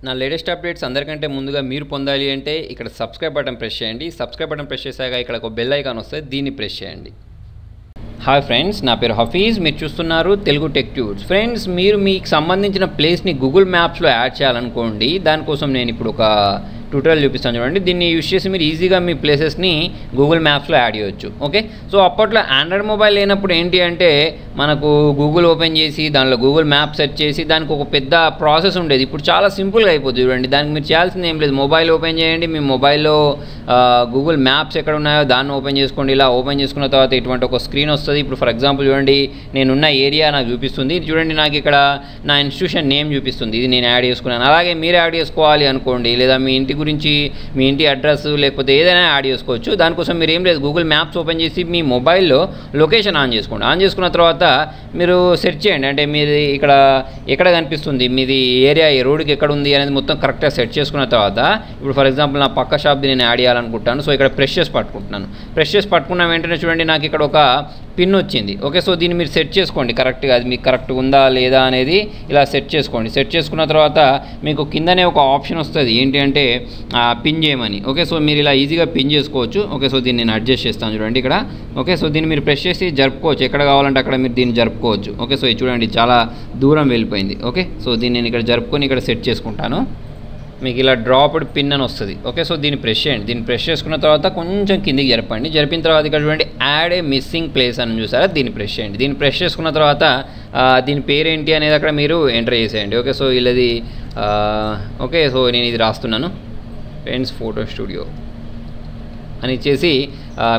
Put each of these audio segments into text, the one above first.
నా latest updates అందరికంటే ముందుగా మీరు పొందాలి అంటే ఇక్కడ సబ్స్క్రైబ్ బటన్ ప్రెస్ చేయండి. సబ్స్క్రైబ్ బటన్ ప్రెస్ చేశాక ఇక్కడ ఒక బెల్ ఐకాన్ వస్తుంది, దీన్ని ప్రెస్ చేయండి. హాయ్ ఫ్రెండ్స్, నా పేరు హఫీజ్, మీరు చూస్తున్నారు తెలుగు టెక్ ట్యూట్స్. ఫ్రెండ్స్, మీరు మీకు సంబంధించిన ప్లేస్ని గూగుల్ మ్యాప్స్లో యాడ్ చేయాలనుకోండి. దానికోసం నేను ఇప్పుడు ఒక ట్యూటోరియల్ చూపిస్తాను చూడండి. దీన్ని యూజ్ చేసి మీరు ఈజీగా మీ ప్లేసెస్ని గూగుల్ మ్యాప్స్లో యాడ్ చేయొచ్చు. ఓకే, సో అప్పట్లో ఆండ్రాయిడ్ మొబైల్ లేనప్పుడు ఏంటి అంటే మనకు గూగుల్ ఓపెన్ చేసి దానిలో గూగుల్ మ్యాప్ సెర్చ్ చేసి దానికి ఒక పెద్ద ప్రాసెస్ ఉండేది. ఇప్పుడు చాలా సింపుల్గా అయిపోతుంది చూడండి. దానికి మీరు చేయాల్సింది ఏం లేదు, మొబైల్ ఓపెన్ చేయండి, మీ మొబైల్లో గూగుల్ మ్యాప్స్ ఎక్కడ ఉన్నాయో దాన్ని ఓపెన్ చేసుకోండి. ఇలా ఓపెన్ చేసుకున్న తర్వాత ఇటువంటి ఒక స్క్రీన్ వస్తుంది. ఇప్పుడు ఫర్ ఎగ్జాంపుల్ చూడండి, నేనున్న ఏరియా నాకు చూపిస్తుంది. చూడండి, నాకు ఇక్కడ నా ఇన్స్టిట్యూషన్ నేమ్ చూపిస్తుంది, ఇది నేను యాడ్ చేసుకున్నాను. అలాగే మీరు యాడ్ చేసుకోవాలి అనుకోండి, లేదా మీ ఇంటి గురించి మీ ఇంటి అడ్రస్ లేకపోతే ఏదైనా యాడ్ చేసుకోవచ్చు. దానికోసం మీరు ఏం లేదు, గూగుల్ మ్యాప్స్ ఓపెన్ చేసి మీ మొబైల్లో లొకేషన్ ఆన్ చేసుకోండి. ఆన్ చేసుకున్న తర్వాత మీరు సెర్చ్ చేయండి, అంటే మీది ఇక్కడ ఎక్కడ కనిపిస్తుంది, మీది ఏరియా ఏ రోడ్డుకి ఎక్కడ ఉంది అనేది మొత్తం కరెక్ట్గా సెర్చ్ చేసుకున్న తర్వాత ఇప్పుడు ఫర్ ఎగ్జాంపుల్ నా పక్క షాప్ది నేను యాడ్ చేయాలనుకుంటాను. సో ఇక్కడ ప్రెస్ చేసి పట్టుకుంటున్నాను. ప్రెస్ చేసి పట్టుకున్న వెంటనే చూడండి, నాకు ఇక్కడ ఒక పిన్ వచ్చింది. ఓకే, సో దీన్ని మీరు సెట్ చేసుకోండి కరెక్ట్గా, అది మీకు కరెక్ట్గా ఉందా లేదా అనేది ఇలా సెట్ చేసుకోండి. సెట్ చేసుకున్న తర్వాత మీకు కిందనే ఒక ఆప్షన్ వస్తుంది, ఏంటి అంటే పిన్ చేయమని. ఓకే, సో మీరు ఇలా ఈజీగా పిన్ చేసుకోవచ్చు. ఓకే, సో దీన్ని నేను అడ్జస్ట్ చేస్తాను చూడండి ఇక్కడ. ఓకే, సో దీన్ని మీరు ప్రెస్ చేసి జరుపుకోవచ్చు, ఎక్కడ కావాలంటే అక్కడ మీరు దీన్ని జరుపుకోవచ్చు. ఓకే, సో ఇది చూడండి చాలా దూరం వెళ్ళిపోయింది. ఓకే, సో దీన్ని నేను ఇక్కడ జరుపుకొని ఇక్కడ సెట్ చేసుకుంటాను. మీకు ఇలా డ్రాప్డ్ పిన్ అని వస్తుంది. ఓకే, సో దీన్ని ప్రెస్ చేయండి. దీన్ని ప్రెస్ చేసుకున్న తర్వాత కొంచెం కిందికి జరపండి. జరిపిన తర్వాత ఇక్కడ చూడండి యాడ్ ఏ మిస్సింగ్ ప్లేస్ అని చూసారా, దీన్ని ప్రెస్ చేయండి. దీన్ని ప్రెస్ చేసుకున్న తర్వాత దీని పేరేంటి అనేది అక్కడ మీరు ఎంటర్ చేసేయండి. ఓకే, సో వీళ్ళది ఓకే, సో నేను ఇది రాస్తున్నాను, ఫ్రెండ్స్ ఫోటో స్టూడియో అని ఇచ్చేసి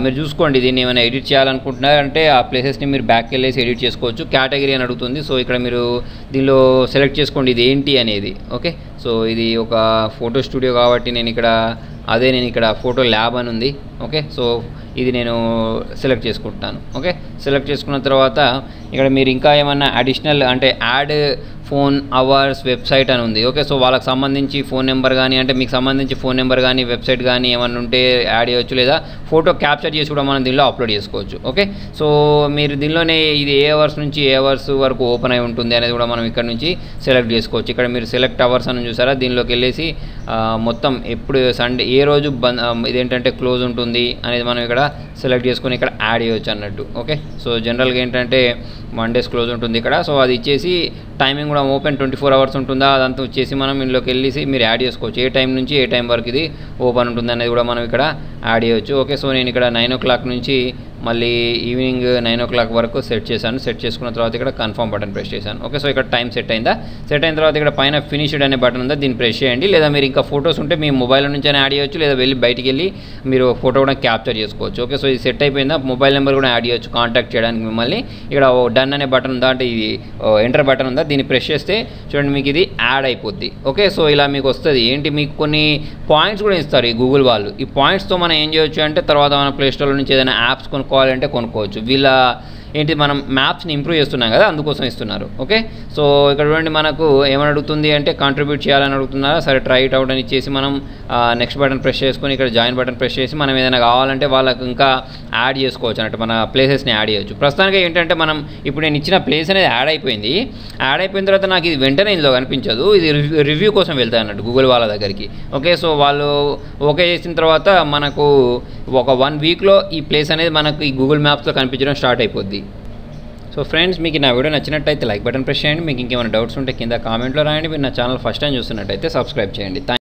మీరు చూసుకోండి. దీన్ని ఏమైనా ఎడిట్ చేయాలనుకుంటున్నారంటే ఆ ప్లేసెస్ని మీరు బ్యాక్కి వెళ్ళేసి ఎడిట్ చేసుకోవచ్చు. కేటగిరీ అని అడుగుతుంది, సో ఇక్కడ మీరు దీనిలో సెలెక్ట్ చేసుకోండి ఇది ఏంటి అనేది. ఓకే, సో ఇది ఒక ఫోటో స్టూడియో కాబట్టి నేను ఇక్కడ ఫోటో ల్యాబ్ అని ఉంది. ఓకే, సో ఇది నేను సెలెక్ట్ చేసుకుంటాను. ఓకే, సెలెక్ట్ చేసుకున్న తర్వాత ఇక్కడ మీరు ఇంకా ఏమన్నా అడిషనల్ అంటే యాడ్ ఫోన్ అవర్స్ వెబ్సైట్ అని ఉంది. ఓకే, సో వాళ్ళకి సంబంధించి ఫోన్ నెంబర్ కానీ, అంటే మీకు సంబంధించి ఫోన్ నెంబర్ కానీ వెబ్సైట్ కానీ ఏమన్నా ఉంటే యాడ్ చేయొచ్చు, లేదా ఫోటో క్యాప్చర్ చేసి కూడా మనం దీనిలో అప్లోడ్ చేసుకోవచ్చు. ఓకే, సో మీరు దీనిలోనే ఇది ఏ అవర్స్ నుంచి ఏ అవర్స్ వరకు ఓపెన్ అయి ఉంటుంది అనేది కూడా మనం ఇక్కడ నుంచి సెలెక్ట్ చేసుకోవచ్చు. ఇక్కడ మీరు సెలెక్ట్ అవర్స్ అని చూసారా, దీనిలోకి వెళ్ళేసి మొత్తం ఎప్పుడు సండే ఏ రోజు ఇదేంటంటే క్లోజ్ ఉంటుంది అనేది మనం ఇక్కడ సెలెక్ట్ చేసుకొని ఇక్కడ యాడ్ చేయొచ్చు అన్నట్టు. ఓకే, సో జనరల్గా ఏంటంటే మండేస్ క్లోజ్ ఉంటుంది ఇక్కడ. సో అది ఇచ్చేసి టైమింగ్ కూడా ఓపెన్ 24 అవర్స్ ఉంటుందా అదంతా వచ్చేసి మనం ఇందులోకి వెళ్ళేసి మీరు యాడ్ చేసుకోవచ్చు, ఏ టైం నుంచి ఏ టైం వరకు ఇది ఓపెన్ ఉంటుంది అనేది కూడా మనం ఇక్కడ యాడ్ చేయొచ్చు. ఓకే, సో నేను ఇక్కడ 9 o'clock నుంచి మళ్ళీ ఈవినింగ్ 9 o'clock వరకు సెట్ చేశాను. సెట్ చేసుకున్న తర్వాత ఇక్కడ కన్ఫర్మ్ బటన్ ప్రెస్ చేశాను. ఓకే, సో ఇక్కడ టైం సెట్ అయిందా, సెట్ అయిన తర్వాత ఇక్కడ పైన ఫినిష్డ్ అనే బటన్ ఉందా, దీన్ని ప్రెస్ చేయండి. లేదా మీరు ఇంకా ఫొటోస్ ఉంటే మీ మొబైల్ నుంచి యాడ్ చేయొచ్చు, లేదా వెళ్ళి బయటికి వెళ్ళి మీరు ఫోటో కూడా క్యాప్చర్ చేసుకోవచ్చు. ఓకే, సో ఇది సెట్ అయిపోయిందా, మొబైల్ నెంబర్ కూడా యాడ్ చేయొచ్చు కాంటాక్ట్ చేయడానికి మిమ్మల్ని. ఇక్కడ డన్ అనే బటన్ ఉందా, అంటే ఇది ఎంటర్ బటన్ ఉందా, దీన్ని ప్రెస్ చేస్తే చూడండి మీకు ఇది యాడ్ అయిపోద్ది. ఓకే, సో ఇలా మీకు వస్తుంది. ఏంటి మీకు కొన్ని పాయింట్స్ కూడా ఇస్తారు ఈ గూగుల్ వాళ్ళు. ఈ పాయింట్స్తో మనం ఏం చేయొచ్చు అంటే తర్వాత మన ప్లే స్టోర్ నుంచి ఏదైనా యాప్స్ కొనుక్కోవాలంటే కొనుక్కోవచ్చు. వీళ్ళ ఏంటి మనం మ్యాప్స్ని ఇంప్రూవ్ చేస్తున్నాం కదా, అందుకోసం ఇస్తున్నారు. ఓకే, సో ఇక్కడ చూడండి మనకు ఏమని అడుగుతుంది అంటే కాంట్రిబ్యూట్ చేయాలని అడుగుతున్నారా, సరే ట్రై ఇట్ అవుట్ అని ఇచ్చేసి మనం నెక్స్ట్ బటన్ ప్రెస్ చేసుకొని ఇక్కడ జాయిన్ బటన్ ప్రెస్ చేసి మనం ఏదైనా కావాలంటే వాళ్ళకి ఇంకా యాడ్ చేసుకోవచ్చు అన్నట్టు, మన ప్లేసెస్ని యాడ్ చేయొచ్చు. ప్రస్తుతానికి ఏంటంటే మనం ఇప్పుడు నేను ఇచ్చిన ప్లేస్ అనేది యాడ్ అయిపోయింది. యాడ్ అయిపోయిన తర్వాత నాకు ఇది వెంటనే ఇందులో కనిపించదు, ఇది రివ్యూ కోసం వెళ్తాయి అన్నట్టు గూగుల్ వాళ్ళ దగ్గరికి. ఓకే, సో వాళ్ళు ఓకే చేసిన తర్వాత మనకు ఒక 1 weekలో ఈ ప్లేస్ అనేది మనకు ఈ గూగుల్ మ్యాప్స్లో కనిపించడం స్టార్ట్ అయిపోద్ది. సో ఫ్రెండ్స్, మీకు నా వీడియో నచ్చినట్టయితే లైక్ బటన్ ప్రెస్ చేయండి. మీకు ఇంకేమైనా డౌట్స్ ఉంటే కింద కామెంట్లో రాయండి. మీరు నా ఛానల్ ఫస్ట్ టైం చూస్తున్నట్టయితే సబ్స్క్రైబ్ చేయండి.